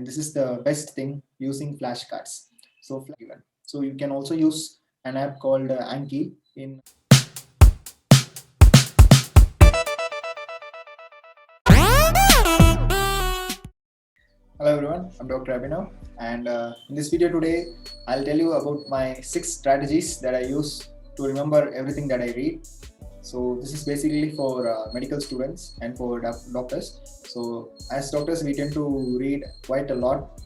and this is the best thing using flashcards. So you can also use an app called Anki in. Hello everyone, I'm Dr. Abhinav, and in this video today, I'll tell you about my 6 strategies that I use to remember everything that I read. So this is basically for medical students and for doctors. So as doctors, we tend to read quite a lot,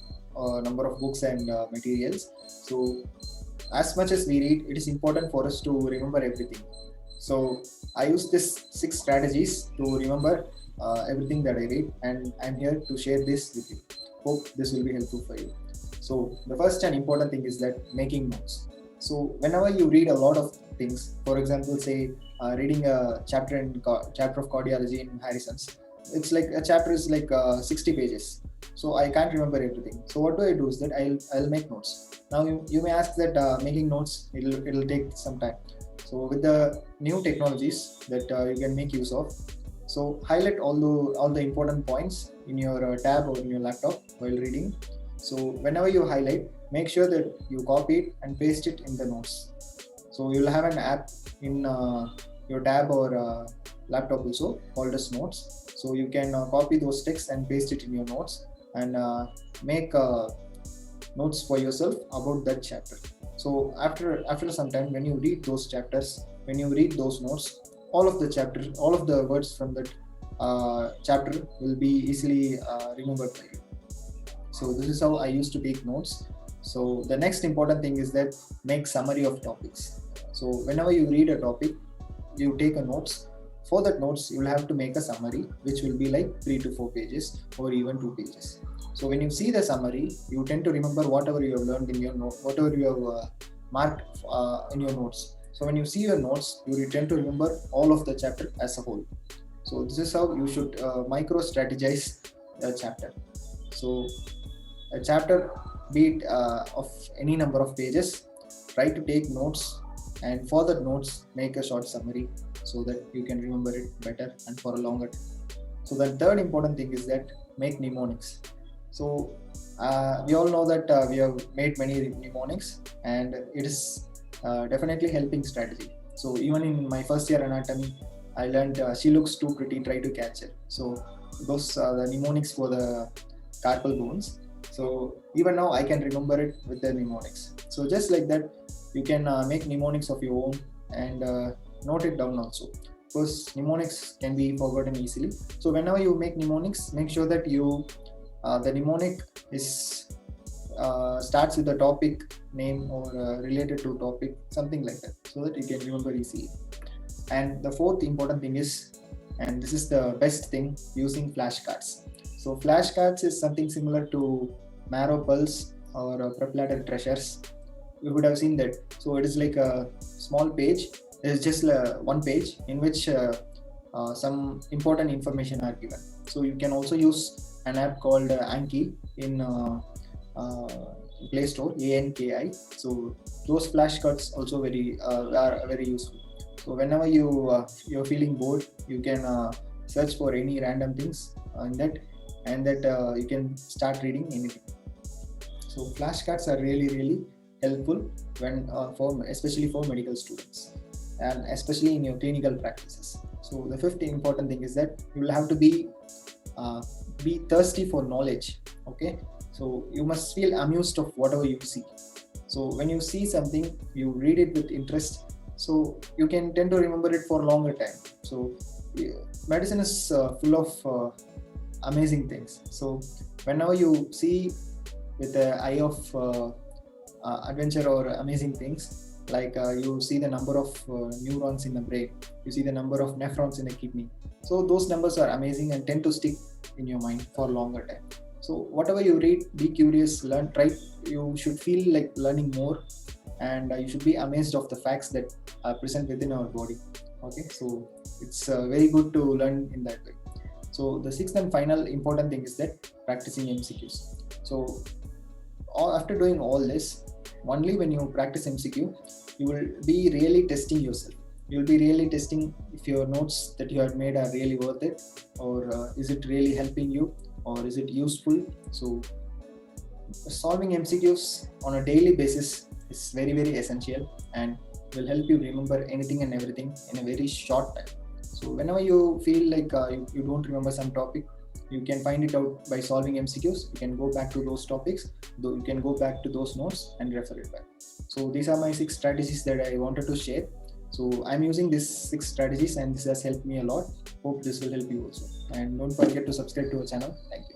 number of books and materials. So as much as we read, it is important for us to remember everything. So I use this 6 strategies to remember everything that I read, and I'm here to share this with you. Hope this will be helpful for you. So the first and important thing is that making notes. So whenever you read a lot of things, for example, say reading a chapter of cardiology in Harrison's, it's like a chapter is like 60 pages. So I can't remember everything. So what do I do is that I'll make notes. Now you may ask that making notes it'll take some time. So with the new technologies that you can make use of, so highlight all the important points in your tab or in your laptop while reading. So whenever you highlight, make sure that you copy it and paste it in the notes. So you'll have an app in your tab or laptop also called as Notes. So you can copy those texts and paste it in your notes and make notes for yourself about that chapter. So after some time, when you read those chapters, when you read those notes, all of the words from that chapter will be easily remembered by you. So this is how I used to take notes. So the next important thing is that make summary of topics. So whenever you read a topic, you take a notes. For that notes, you will have to make a summary, which will be like 3 to 4 pages or even 2 pages. So when you see the summary, you tend to remember whatever you have learned in your note, whatever you have marked in your notes. So when you see your notes, you tend to remember all of the chapter as a whole. So this is how you should micro strategize a chapter. So a chapter, be it of any number of pages, try to take notes, and for that notes, make a short summary so that you can remember it better and for a longer time. So the third important thing is that make mnemonics. So we all know that we have made many mnemonics, and it is definitely helping strategy. So even in my first year anatomy, I learned she looks too pretty, try to catch her. So those are the mnemonics for the carpal bones. So even now I can remember it with the mnemonics. So just like that, you can make mnemonics of your own and note it down also, because mnemonics can be forgotten easily. So whenever you make mnemonics, make sure that you the mnemonic is starts with the topic name or related to topic, something like that, so that you can remember easily. And the fourth important thing is, and this is the best thing, using flashcards. So flashcards is something similar to Marrow Pulse or Prepladder Treasures. You would have seen that. So it is like a small page. It's just one page in which some important information are given. So you can also use an app called Anki in Play Store, ANKI. So those flashcards also are very useful. So whenever you're feeling bored, you can search for any random things in that, and that you can start reading anything. So flashcards are really helpful when especially for medical students, and especially in your clinical practices. So the fifth important thing is that you will have to be thirsty for knowledge. Okay, so you must feel amused of whatever you see. So when you see something, you read it with interest, so you can tend to remember it for a longer time. So medicine is full of amazing things. So whenever you see with the eye of adventure or amazing things, like you see the number of neurons in the brain, you see the number of nephrons in the kidney. So those numbers are amazing and tend to stick in your mind for a longer time. So whatever you read, be curious, learn, try. You should feel like learning more, and you should be amazed of the facts that are present within our body. Okay, so it's very good to learn in that way. So the sixth and final important thing is that practicing MCQs. So after doing all this, only when you practice MCQ, you will be really testing yourself. You'll be really testing if your notes that you have made are really worth it, or is it really helping you, or is it useful. So solving MCQs on a daily basis is very, very essential and will help you remember anything and everything in a very short time. So whenever you feel like you don't remember some topic, you can find it out by solving MCQs. You can go back to those topics, though you can go back to those notes and refer it back. So these are my 6 strategies that I wanted to share. So I'm using these 6 strategies and this has helped me a lot. Hope this will help you also. And don't forget to subscribe to our channel. Thank you.